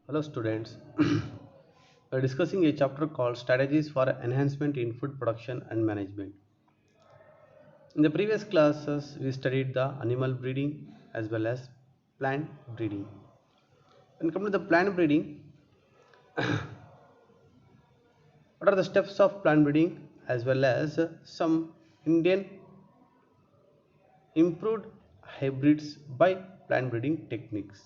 Hello students, we are discussing a chapter called Strategies for Enhancement in Food Production and Management. In the previous classes, we studied the animal breeding as well as plant breeding. When come to the plant breeding, what are the steps of plant breeding as well as some Indian improved hybrids by plant breeding techniques.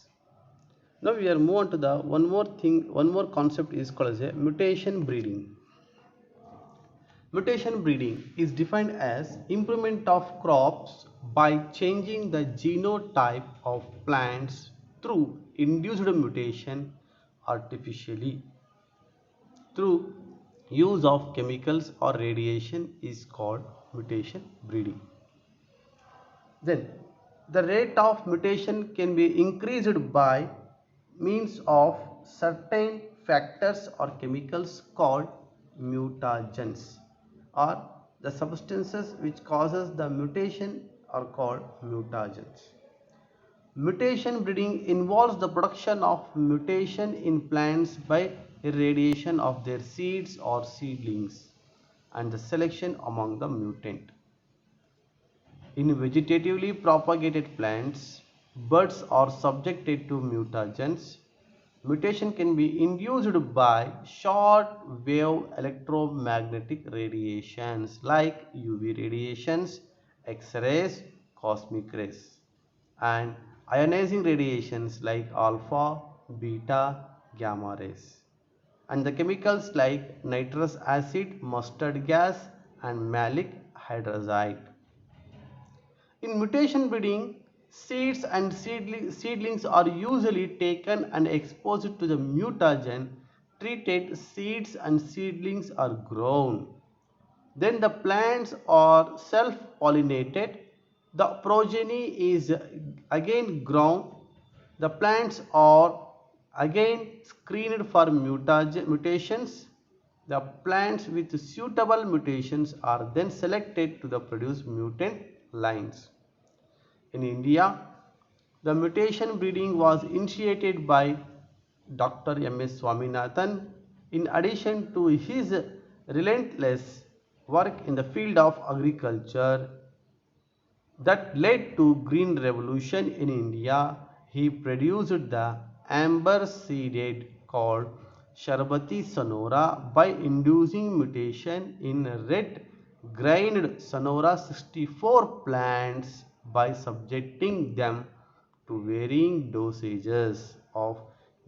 Now we are move on to the one more concept is called as a mutation breeding. Mutation breeding is defined as improvement of crops by changing the genotype of plants through induced mutation artificially through use of chemicals or radiation is called mutation breeding. Then the rate of mutation can be increased by means of certain factors or chemicals called mutagens, or the substances which causes the mutation are called mutagens. Mutation breeding involves the production of mutation in plants by irradiation of their seeds or seedlings and the selection among the mutant. In vegetatively propagated plants, buds are subjected to mutagens. Mutation can be induced by short wave electromagnetic radiations like UV radiations, X-rays, cosmic rays, and ionizing radiations like alpha, beta, gamma rays, and the chemicals like nitrous acid, mustard gas, and malic hydrazide. In mutation breeding, seeds and seedlings are usually taken and exposed to the mutagen treated seeds and seedlings are grown. Then the plants are self-pollinated. The progeny is again grown. The plants are again screened for mutations. The plants with suitable mutations are then selected to the produce mutant lines. In India, the mutation breeding was initiated by Dr. M.S. Swaminathan in addition to his relentless work in the field of agriculture that led to green revolution in India. He produced the amber seeded called Sharbati Sonora by inducing mutation in red grained Sonora 64 plants by subjecting them to varying dosages of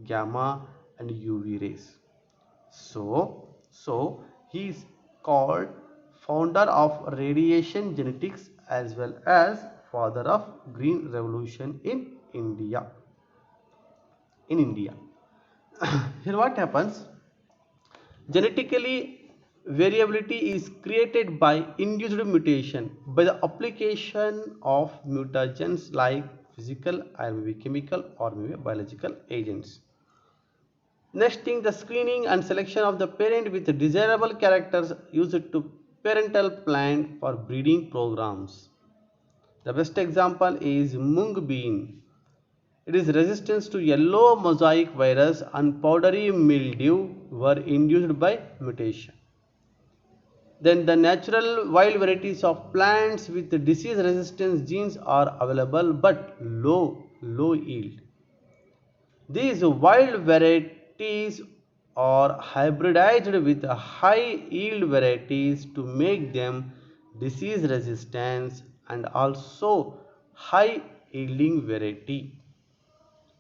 gamma and UV rays. So he is called founder of radiation genetics as well as father of green revolution in India. In India, here what happens? Genetically, variability is created by induced mutation by the application of mutagens like physical or maybe chemical or maybe biological agents. Next thing, the screening and selection of the parent with desirable characters used to parental plant for breeding programs. The best example is mung bean. It is resistance to yellow mosaic virus and powdery mildew were induced by mutation. Then the natural wild varieties of plants with disease resistance genes are available but low yield. These wild varieties are hybridized with high yield varieties to make them disease resistant and also high yielding variety.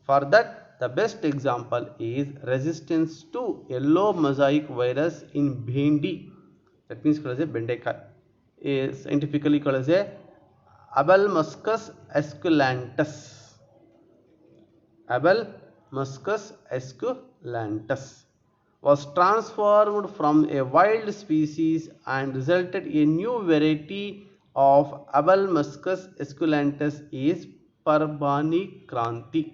For that, the best example is resistance to yellow mosaic virus in bhendi, that means called as a bendekai, is scientifically called as a Abelmuscus esculentus. Abelmuscus esculentus was transformed from a wild species and resulted in a new variety of Abelmuscus esculentus is Parbani Kranti.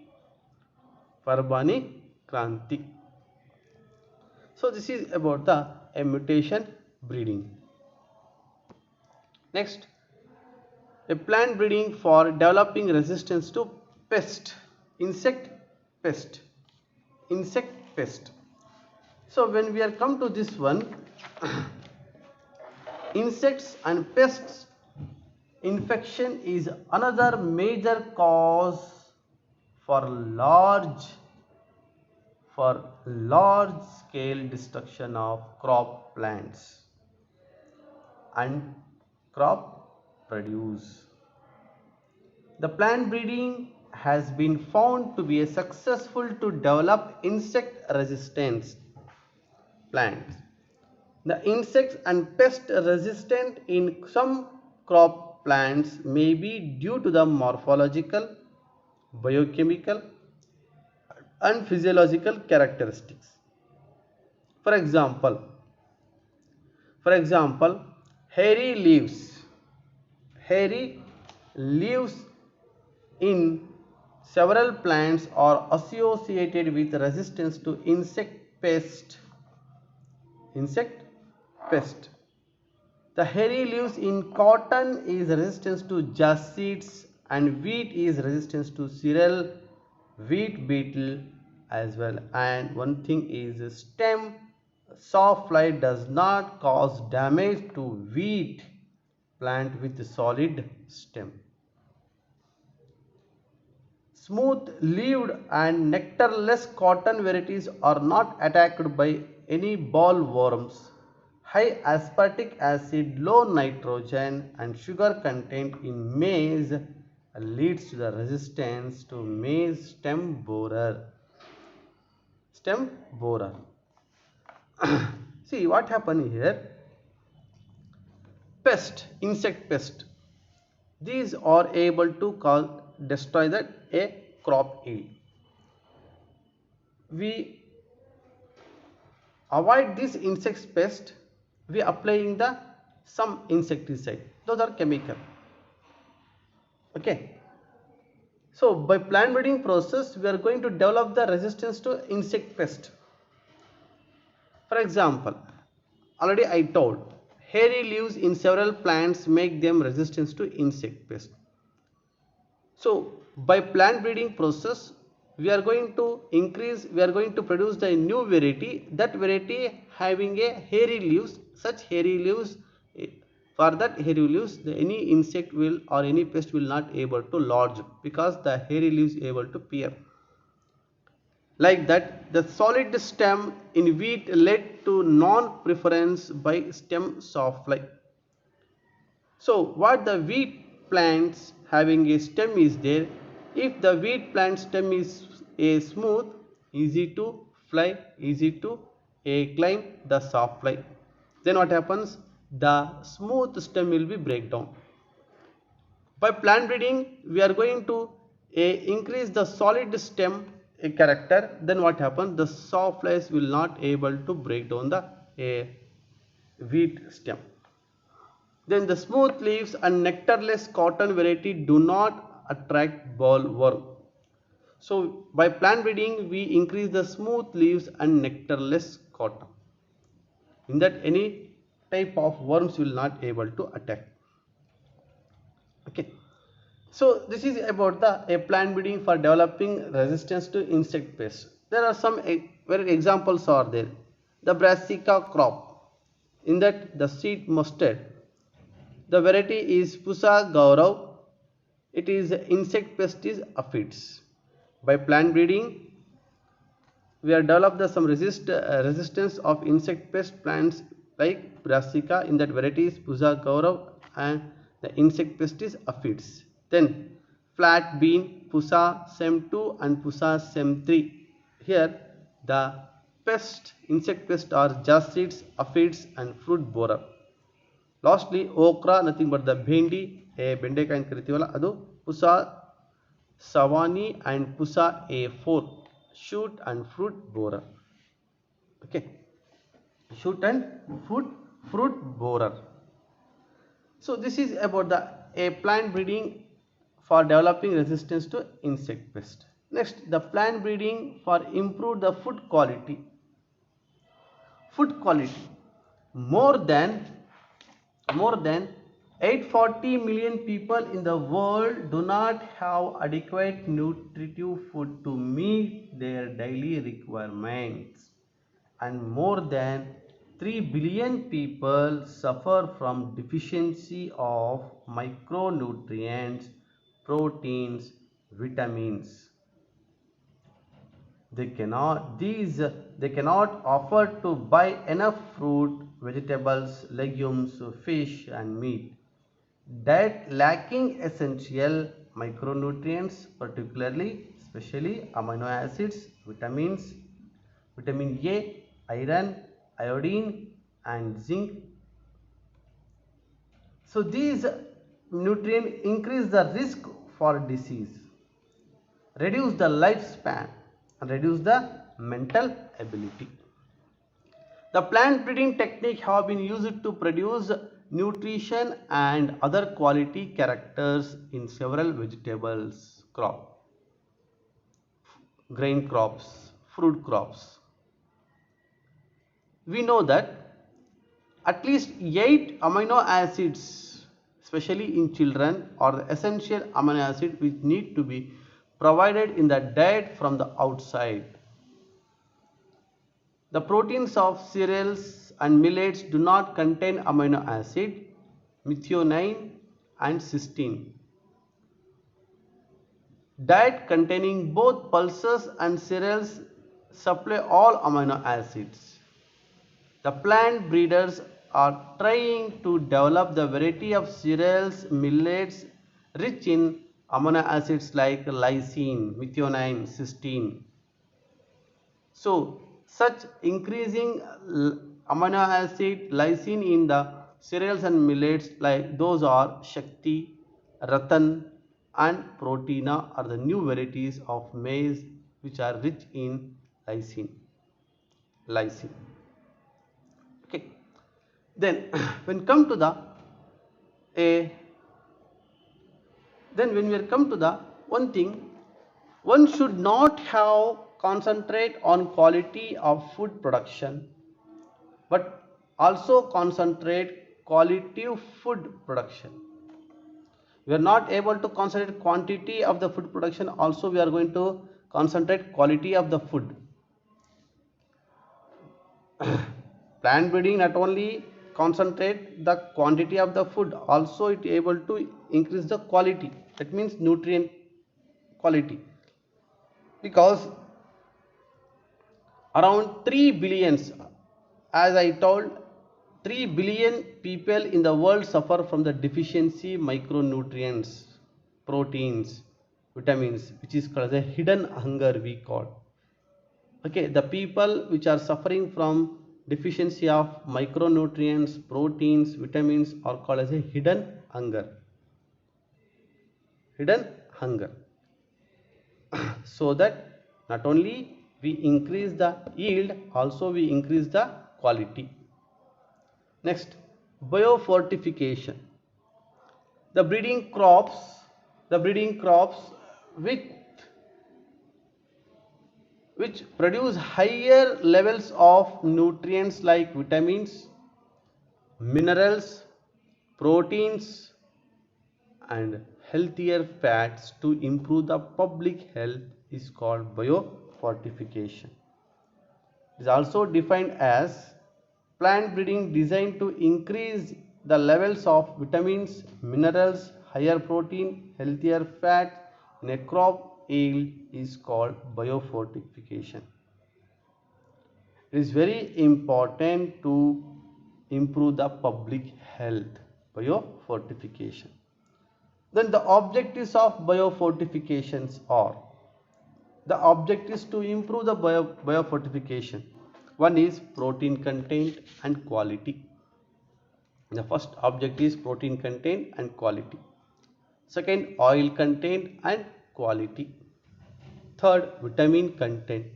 Parbani Kranti. So this is about the mutation breeding. Next, a plant breeding for developing resistance to pest, insect pest. insect pest. So when we are come to this one, insects and pests infection is another major cause for large scale destruction of crop plants and crop produce. The plant breeding has been found to be successful to develop insect resistance plants. The insects and pest resistant in some crop plants may be due to the morphological, biochemical and physiological characteristics. For example, hairy leaves. Hairy leaves in several plants are associated with resistance to insect pest. The hairy leaves in cotton is resistance to just seeds, and wheat is resistance to cereal wheat beetle as well. And one thing is stem sawfly does not cause damage to wheat plant with solid stem. Smooth leaved and nectarless cotton varieties are not attacked by any bollworms. High aspartic acid, low nitrogen and sugar content in maize leads to the resistance to maize stem borer. See what happened here. Insect pest. These are able to destroy a crop yield. We avoid this insect pest. We applying some insecticide. Those are chemical. Okay. So by plant breeding process, we are going to develop the resistance to insect pest. For example, already I told, hairy leaves in several plants make them resistant to insect pest. So by plant breeding process, we are going to produce the new variety, that variety having a hairy leaves. Such hairy leaves, for that hairy leaves, any insect will or any pest will not able to lodge, because the hairy leaves able to peer. Like that, the solid stem in wheat led to non-preference by stem sawfly. So what the wheat plants having a stem is there, if the wheat plant stem is smooth, easy to fly, easy to climb the sawfly, then what happens, the smooth stem will be break down. By plant breeding, we are going to increase the solid stem character, then what happens, the sawflies will not able to break down the wheat stem. Then the smooth leaves and nectarless cotton variety do not attract bollworm. So by plant breeding, we increase the smooth leaves and nectarless cotton. In that, any type of worms will not able to attack. Okay. So this is about the plant breeding for developing resistance to insect pests. There are some examples are there. The brassica crop, in that the seed mustard. The variety is Pusa Gaurav. It is insect pest is aphids. By plant breeding, we have developed some resistance of insect pest plants like brassica. In that variety is Pusa Gaurav, and the insect pest is aphids. Then flat bean, Pusa Sem2 and Pusa Sem3. Here the insect pest are just seeds, aphids and fruit borer. Lastly, okra, nothing but the bhendi, ಬೆಂಡೆಕಾಯಿ ಅಂತ ಕರಿತೀವಲ್ಲ ಅದು, Pusa Savani and Pusa A4, shoot and fruit borer. Okay, shoot and fruit borer. So this is about the plant breeding for developing resistance to insect pest. Next, the plant breeding for improve the food quality. More than 840 million people in the world do not have adequate nutritive food to meet their daily requirements, and more than 3 billion people suffer from deficiency of micronutrients, proteins, vitamins. They cannot afford to buy enough fruit, vegetables, legumes, fish and meat. Diet lacking essential micronutrients, particularly especially amino acids, vitamins, vitamin A, iron, iodine and zinc. So these nutrients increase the risk for disease, reduce the lifespan and reduce the mental ability. The plant breeding technique have been used to produce nutrition and other quality characters in several vegetables crop, grain crops, fruit crops. We know that at least 8 amino acids, especially in children, are the essential amino acid which need to be provided in the diet from the outside. The proteins of cereals and millets do not contain amino acid, methionine and cysteine. Diet containing both pulses and cereals supply all amino acids. The plant breeders are trying to develop the variety of cereals, millets rich in amino acids like lysine, methionine, cysteine. So, such increasing amino acid lysine in the cereals and millets like those are Shakti, Ratan and Proteina are the new varieties of maize which are rich in lysine. Okay. Then when come to the a then when we come to the one thing, one should not have concentrate on quality of food production but also concentrate qualitative food production. We are not able to concentrate quantity of the food production, also we are going to concentrate quality of the food. Plant breeding not only concentrate the quantity of the food, also it able to increase the quality, that means nutrient quality, because around 3 billions, as I told, 3 billion people in the world suffer from the deficiency micronutrients, proteins, vitamins, which is called a hidden hunger we call. Okay, the people which are suffering from deficiency of micronutrients, proteins, vitamins are called as a hidden hunger. Hidden hunger. So that not only we increase the yield, also we increase the quality. Next, biofortification. The breeding crops which produce higher levels of nutrients like vitamins, minerals, proteins and healthier fats to improve the public health is called biofortification. It is also defined as plant breeding designed to increase the levels of vitamins, minerals, higher protein, healthier fat in a crop yield is called biofortification. It is very important to improve the public health, biofortification. Then the objectives of biofortifications are, the objectives to improve the biofortification. One is protein content and quality. The first objective is protein content and quality. Second, oil content and quality. Third, vitamin content.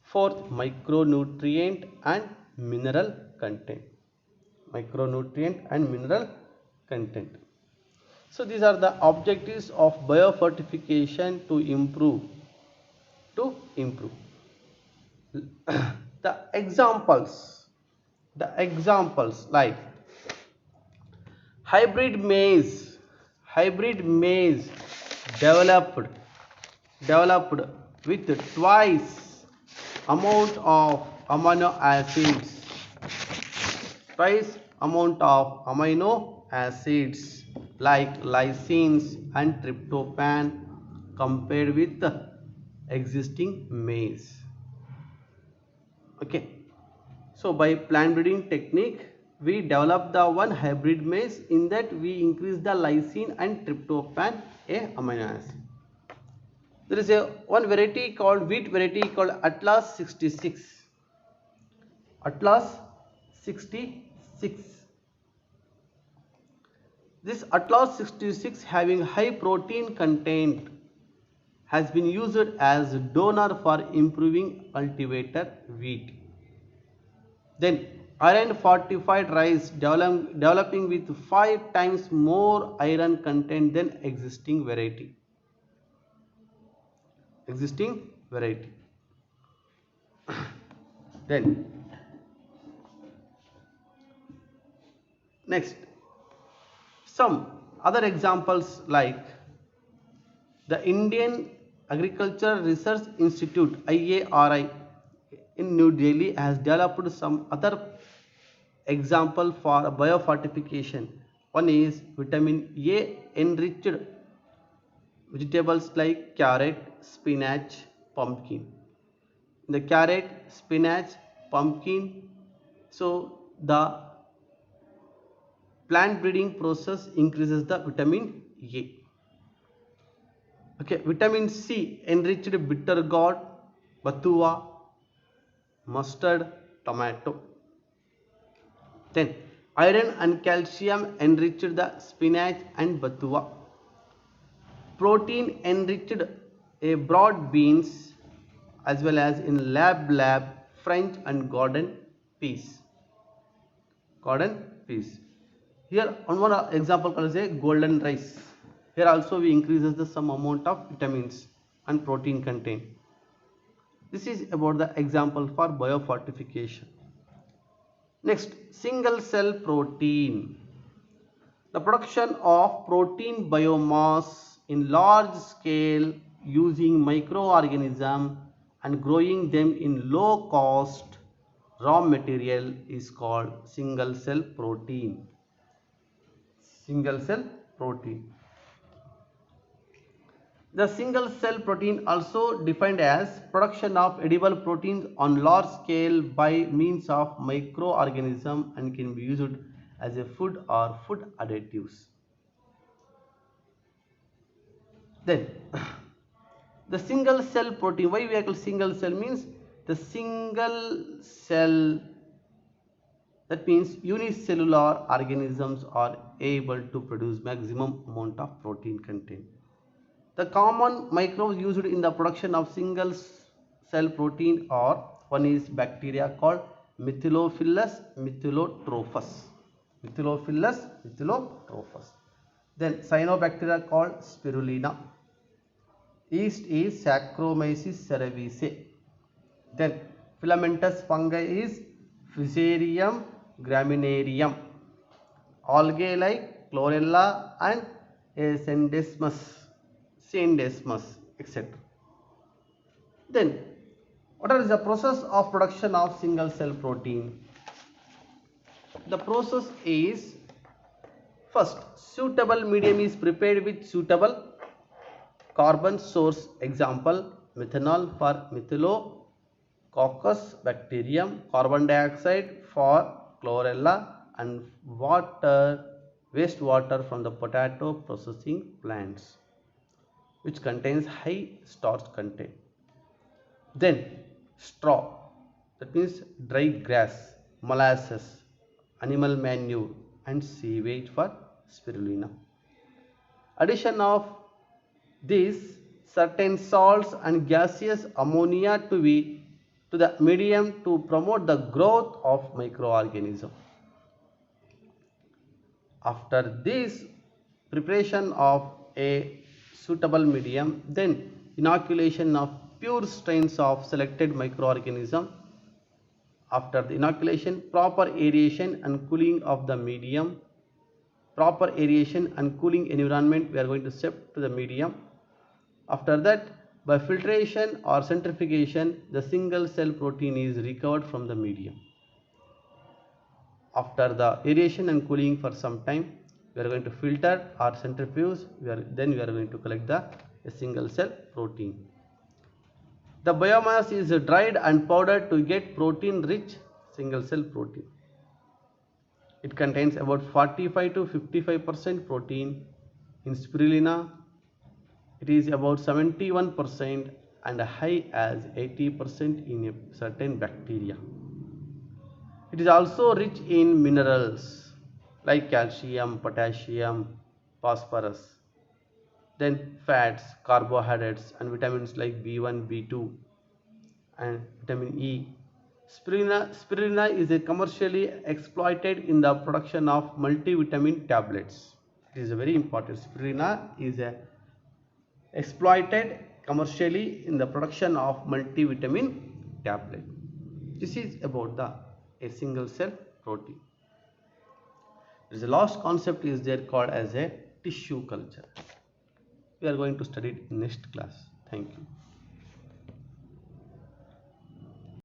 Fourth, micronutrient and mineral content. Micronutrient and mineral content. So these are the objectives of biofortification to improve. The examples like hybrid maize hybrid maize developed developed with twice amount of amino acids twice amount of amino acids like lysines and tryptophan compared with the existing maize. Okay, so by plant breeding technique we develop the one hybrid maize. In that we increase the lysine and tryptophan, a amino acid. There is a one variety called wheat variety called Atlas 66. Atlas 66. This Atlas 66 having high protein content has been used as donor for improving cultivator wheat. Then iron fortified rice developing with 5 times more iron content than existing variety. Then next some other examples like the Indian Agricultural Research Institute IARI in New Delhi has developed some other example for biofortification. One is vitamin A enriched vegetables like carrot, spinach, pumpkin. The carrot, spinach, pumpkin, so the plant breeding process increases the vitamin A. Okay, vitamin C enriched bitter gourd, batua, mustard, tomato. Then iron and calcium enriched the spinach and batua. Protein enriched a broad beans as well as in lab French and garden peas. Here on one example called as a golden rice. Here also we increases the some amount of vitamins and protein content. This is about the example for biofortification. Next, single cell protein. The production of protein biomass in large scale using microorganisms and growing them in low cost raw material is called single cell protein. The single cell protein also defined as production of edible proteins on large scale by means of microorganisms and can be used as a food or food additives. Then the single cell protein, why we are called single cell means the single cell, that means unicellular organisms are able to produce maximum amount of protein content. The common microbes used in the production of single cell protein are, one is bacteria called Methylophilus methylotrophus. Then cyanobacteria called spirulina. Yeast is Saccharomyces cerevisiae. Then filamentous fungi is Fusarium graminearum. Algae like Chlorella and Syndesmus, etc. Then what is the process of production of single cell protein? The process is, first, suitable medium is prepared with suitable carbon source, example methanol for Methylococcus bacterium, carbon dioxide for Chlorella, and wastewater from the potato processing plants, which contains high starch content. Then straw, that means dry grass, molasses, animal manure and sewage for spirulina. Addition of these certain salts and gaseous ammonia to the medium to promote the growth of microorganism. After this preparation of a suitable medium, then inoculation of pure strains of selected microorganism. After the inoculation, proper aeration and cooling of the medium, proper aeration and cooling environment, we are going to shift to the medium. After that, by filtration or centrifugation, the single cell protein is recovered from the medium. After the aeration and cooling for some time, we are going to filter or centrifuge, then we are going to collect the single cell protein. The biomass is dried and powdered to get protein rich single cell protein. It contains about 45 to 55% protein. In spirulina, it is about 71% and high as 80% in a certain bacteria. It is also rich in minerals like calcium, potassium, phosphorus. Then fats, carbohydrates and vitamins like B1, B2 and vitamin E. Spirulina is a commercially exploited in the production of multivitamin tablets. It is a very important. Spirulina is exploited commercially in the production of multivitamin tablet. This is about a single cell protein. There is a last concept is there called as a tissue culture. We are going to study it in next class. Thank you.